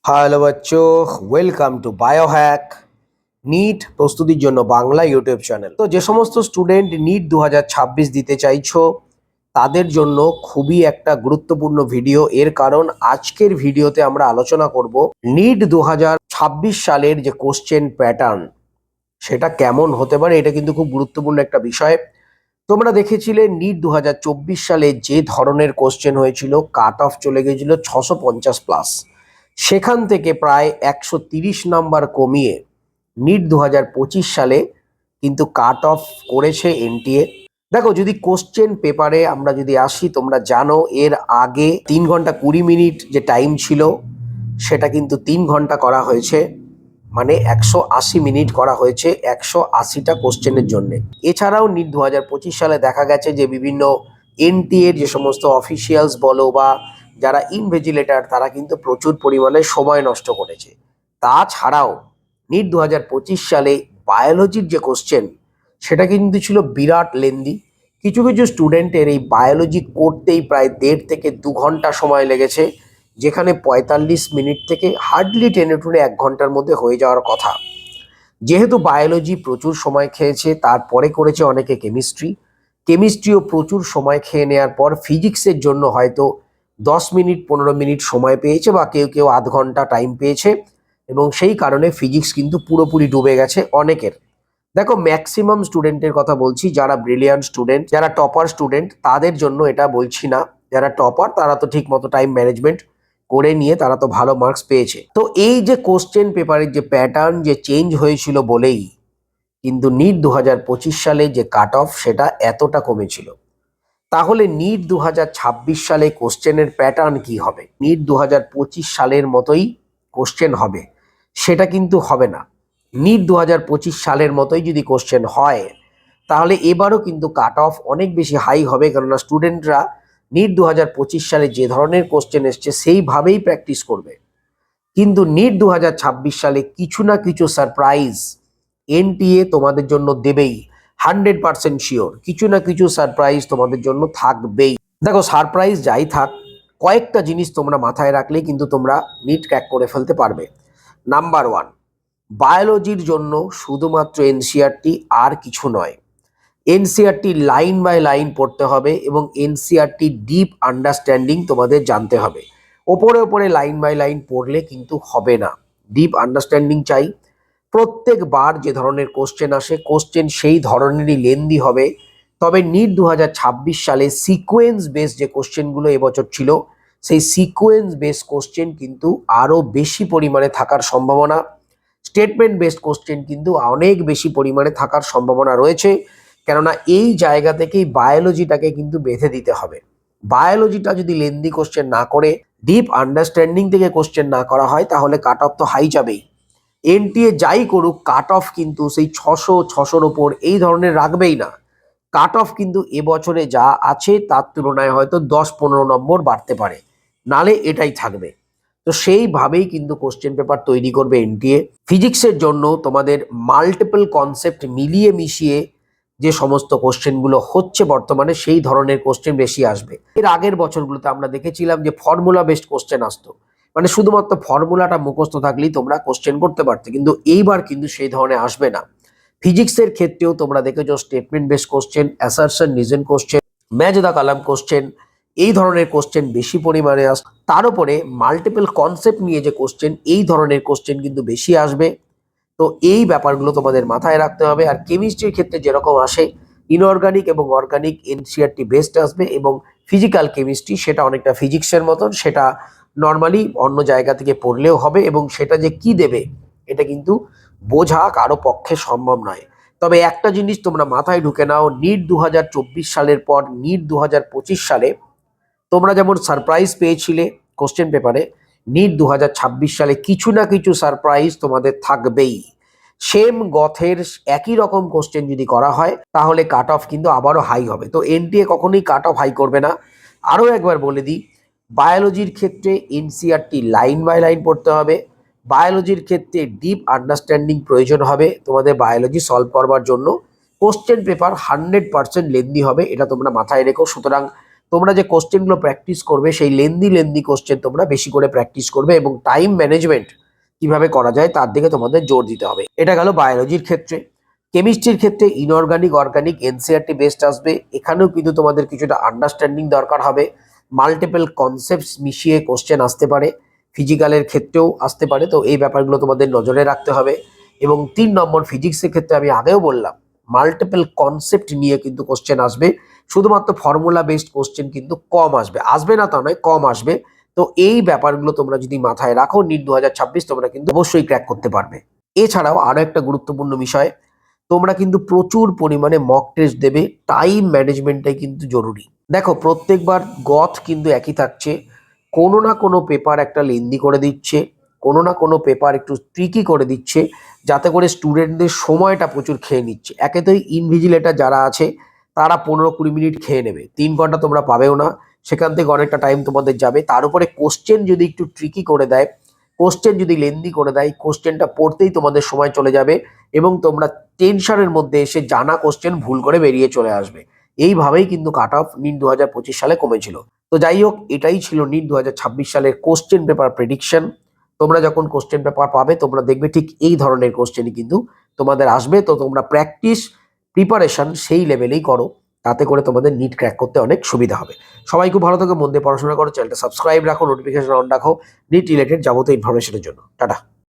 Hello বাচ্চো, welcome to Biohack NEET প্রস্তুতির জন্য বাংলা ইউটিউব চ্যানেল। তো যে সমস্ত স্টুডেন্ট নিট 2026 দিতে চাইছো তাদের জন্য খুবই একটা গুরুত্বপূর্ণ ভিডিও। এর কারণ আজকের ভিডিওতে আমরা আলোচনা করব নিট 2026 সালের যে কোশ্চেন প্যাটার্ন সেটা কেমন হতে পারে। এটা কিন্তু খুব গুরুত্বপূর্ণ একটা বিষয়। তোমরা দেখেছিলে নিট 2024 সালে যে ধরনের কোশ্চেন হয়েছিল, কাট অফ চলে গেছিল 650+। সেখান থেকে প্রায় 130 নাম্বার কমিয়ে নিট 2025 সালে কিন্তু কাট অফ করেছে এনটিএ। দেখো, যদি কোশ্চেন পেপারে আমরা যদি আসি, তোমরা জানো এর আগে 3 ঘন্টা 20 মিনিট যে টাইম ছিল সেটা কিন্তু 3 ঘন্টা করা হয়েছে, মানে 180 মিনিট করা হয়েছে 180টা কোশ্চেনের জন্য। এছাড়াও নিট 2025 সালে দেখা গেছে যে বিভিন্ন এনটিএর যে সমস্ত অফিসিয়ালস বলো বা যারা ইনভিজিলেটর তারা কিন্তু প্রচুর পরিমাণে সময় নষ্ট করেছে। তাছাড়াও নিট 2025 সালে বায়োলজির যে কোশ্চেন সেটা কিন্তু ছিল বিরাট লেন্দি। কিছু কিছু স্টুডেন্টের এই বায়োলজি করতেই প্রায় 1.5 থেকে 2 ঘন্টা সময় লেগেছে, যেখানে 45 মিনিট থেকে হার্ডলি টেনে টুনে 1 ঘন্টার মধ্যে হয়ে যাওয়ার কথা। যেহেতু বায়োলজি প্রচুর সময় খেয়েছে, তারপরে করেছে অনেকে কেমিস্ট্রিও প্রচুর সময় খেয়ে নেওয়ার পর ফিজিক্সের জন্য হয়তো 10 মিনিট 15 মিনিট সময় পেয়েছে বা কেউ কেউ আধ ঘন্টা টাইম পেয়েছে, এবং সেই কারণে ফিজিক্স কিন্তু পুরোপুরি ডুবে গেছে অনেকের। দেখো, ম্যাক্সিমাম স্টুডেন্টের কথা বলছি, যারা ব্রিলিয়ান্ট স্টুডেন্ট, যারা টপার স্টুডেন্ট, তাদের জন্য এটা বলছি না। যারা টপার তারা তো ঠিক মতো টাইম ম্যানেজমেন্ট করে নিয়ে তারা তো ভালো মার্কস পেয়েছে। তো এই যে কোশ্চেন পেপারের যে প্যাটার্ন যে চেঞ্জ হয়েছিল বলেই কিন্তু নিট 2025 সালে যে কাট অফ সেটা এতটা কমেছিল। তাহলে নিট 2026 সালে কোশ্চেনের প্যাটার্ন কি হবে? নিট 2025 সালের মতোই কোশ্চেন হবে? সেটা কিন্তু হবে না। নিট 2025 সালের মতোই যদি কোশ্চেন হয় তাহলে এবারও কিন্তু কাট অফ অনেক বেশি হাই হবে, কেননা স্টুডেন্টরা নিট 2025 সালে যে ধরনের কোশ্চেন এসছে সেইভাবেই প্র্যাকটিস করবে। কিন্তু নিট 2026 সালে কিছু না কিছু সারপ্রাইজ এনটিএ তোমাদের জন্য দেবেই, 100% শিওর। কিছু না কিছু সারপ্রাইজ তোমাদের জন্য থাকবেই। দেখো, সারপ্রাইজ যাই থাক, কয়েকটা জিনিস তোমরা মাথায় রাখলেই কিন্তু তোমরা নিট ক্র্যাক করে ফেলতে পারবে। নাম্বার 1, বায়োলজির জন্য শুধুমাত্র এনসিইআরটি, আর কিছু নয়। এনসিইআরটি লাইন বাই লাইন পড়তে হবে এবং এনসিইআরটি ডিপ আন্ডারস্ট্যান্ডিং তোমাদের জানতে হবে। ওপরে ওপরে লাইন বাই লাইন পড়লে কিন্তু হবে না, ডিপ আন্ডারস্ট্যান্ডিং চাই। প্রত্যেকবার যে ধরনের কোশ্চেন আসে, কোশ্চেন সেই ধরনেরই লেন্দি হবে। তবে নিট 2026 সালে সিকোয়েন্স বেস যে কোশ্চেনগুলো এবছর ছিল, সেই সিকোয়েন্স বেস কোশ্চেন কিন্তু আরও বেশি পরিমাণে থাকার সম্ভাবনা। স্টেটমেন্ট বেসড কোশ্চেন কিন্তু অনেক বেশি পরিমাণে থাকার সম্ভাবনা রয়েছে, কেননা এই জায়গা থেকেই বায়োলজিটাকে কিন্তু বেঁধে দিতে হবে। বায়োলজিটা যদি লেন্দি কোশ্চেন না করে ডিপ আন্ডারস্ট্যান্ডিং থেকে কোশ্চেন না করা হয় তাহলে কাট অফ তো হাই যাবেই। এনটিএ যাই করুক, কাট অফ কিন্তু সেই 600-600-র ওপর এই ধরনের রাখবেই না। কাট অফ কিন্তু এবছরে যা আছে তার তুলনায় হয়তো 10-15 নম্বর বাড়তে পারে, নালে এটাই থাকবে। তো সেইভাবেই কিন্তু কোশ্চেন পেপার তৈরি করবে এনটিএ। ফিজিক্সের জন্য তোমাদের মাল্টিপল কনসেপ্ট মিলিয়ে মিশিয়ে যে সমস্ত কোশ্চেনগুলো হচ্ছে বর্তমানে, সেই ধরনের কোশ্চেন বেশি আসবে। এর আগের বছরগুলোতে আমরা দেখেছিলাম যে ফর্মুলা বেসড কোশ্চেন আসতো, মানে শুধুমাত্র ফর্মুলাটা মুখস্থ থাকলেই তোমরা কোশ্চেন করতে পারতে, কিন্তু এইবার কিন্তু সেই ধরনের আসবে না। ফিজিক্সের ক্ষেত্রেও তোমরা দেখেছো statement based question, assertion reason question, match the column question, এই ধরনের কোশ্চেন বেশি পরিমাণে আস। তার উপরে মাল্টিপল কনসেপ্ট নিয়ে যে কোশ্চেন, এই ধরনের কোশ্চেন কিন্তু বেশি আসবে। তো এই ব্যাপারগুলো তোমাদের মাথায় রাখতে হবে। আর কেমিস্ট্রির ক্ষেত্রে যেরকম আসে, ইনঅর্গানিক এবং অর্গানিক এনসিইআরটি বেসড আসবে, এবং ফিজিক্যাল কেমিস্ট্রি সেটা অনেকটা ফিজিক্সের মতন, সেটা নর্মালি অন্য জায়গা থেকে পড়লেও হবে, এবং সেটা যে কি দেবে এটা কিন্তু বোঝা কারো পক্ষে সম্ভব নয়। তবে একটা জিনিস তোমরা মাথায় ঢুকে নাও, নিট 2024 সালের পর নিট 2025 সালে তোমরা যেমন সারপ্রাইজ পেয়েছিলে কোশ্চেন পেপারে, নিট 2026 সালে কিছু না কিছু সারপ্রাইজ তোমাদের থাকবেই। সেম গথের একই রকম কোশ্চেন যদি করা হয় তাহলে কাট অফ কিন্তু আবারও হাই হবে। তো এনটিএ কখনোই কাট অফ হাই করবে না। আরও একবার বলে দিই, বায়োলজির ক্ষেত্রে এনসিইআরটি লাইন বাই লাইন পড়তে হবে। বায়োলজির ক্ষেত্রে ডিপ আন্ডারস্ট্যান্ডিং প্রয়োজন হবে তোমাদের বায়োলজি সলভ করবার জন্য। কোশ্চেন পেপার 100% লেন্দি হবে, এটা তোমরা মাথায় রেখো। সুতরাং তোমরা যে কোশ্চেনগুলো প্র্যাকটিস করবে সেই লেন্দি কোশ্চেন তোমরা বেশি করে প্র্যাকটিস করবে এবং টাইম ম্যানেজমেন্ট কিভাবে করা যায় তার দিকে তোমাদের জোর দিতে হবে। এটা গেল বায়োলজির ক্ষেত্রে। কেমিস্ট্রির ক্ষেত্রে ইনঅর্গানিক, অর্গানিক, এনসিইআরটি বেসড আসবে। এখানেও কিন্তু তোমাদের কিছুটা আন্ডারস্ট্যান্ডিং দরকার হবে। মাল্টিপল কনসেপ্টস মিশিয়ে কোশ্চেন আসতে পারে, ফিজিক্যালের ক্ষেত্রেও আসতে পারে, তো এই ব্যাপারগুলো তোমাদের নজরে রাখতে হবে। এবং 3 নম্বর ফিজিক্সের ক্ষেত্রে আমি আগেও বললাম মাল্টিপল কনসেপ্ট নিয়ে কিন্তু কোশ্চেন আসবে। শুধুমাত্র ফর্মুলা বেসড কোশ্চেন কিন্তু কম আসবে, আসবে না তা নয়, কম আসবে। তো এই ব্যাপারগুলো তোমরা যদি মাথায় রাখো, নিট 2026 তোমরা কিন্তু অবশ্যই ক্র্যাক করতে পারবে। এছাড়াও আরো একটা গুরুত্বপূর্ণ বিষয়, তোমরা কিন্তু প্রচুর পরিমাণে মক টেস্ট দেবে। টাইম ম্যানেজমেন্টটাই কিন্তু জরুরি। দেখো, প্রত্যেকবার গথ কিন্তু একই থাকছে, কোনো না কোনো পেপার একটা লেন্দি করে দিচ্ছে, কোনো না কোনো পেপার একটু ট্রিকি করে দিচ্ছে, যাতে করে স্টুডেন্টদের সময়টা প্রচুর খেয়ে নিচ্ছে। একে তো ইনভিজিলেটর যারা আছে তারা 15-20 মিনিট খেয়ে নেবে, 3 ঘন্টা তোমরা পাবেও না, সেখান থেকে অনেকটা টাইম তোমাদের যাবে। তার উপরে কোশ্চেন যদি একটু ট্রিকি করে দেয়, কোশ্চেন যদি লেন্দি করে দেয়, কোশ্চেনটা পড়তেই তোমাদের সময় চলে যাবে এবং তোমরা টেনশনের মধ্যে এসে জানা কোশ্চেন ভুল করে বেরিয়ে চলে আসবে। এইভাবেই কিন্তু কাট অফ নিট 2025 সালে কমেছিল। তো যাই হোক, এটাই ছিল নিট 2026 সালের কোশ্চেন পেপার প্রেডিকশন। তোমরা যখন কোশ্চেন পেপার পাবে তোমরা দেখবে ঠিক এই ধরনের কোশ্চেনই কিন্তু তোমাদের আসবে। তো তোমরা প্রিপারেশন সেই লেভেলেই করো, তাতে করে তোমাদের নিট ক্র্যাক করতে অনেক সুবিধা হবে। সবাই খুব ভালো থেকে মন দিয়ে পড়াশোনা করো, চ্যানেলটা সাবস্ক্রাইব রাখো, নোটিফিকেশন অন রাখো নিট রিলেটেড যাবতীয় ইনফরমেশনের জন্য। টাটা।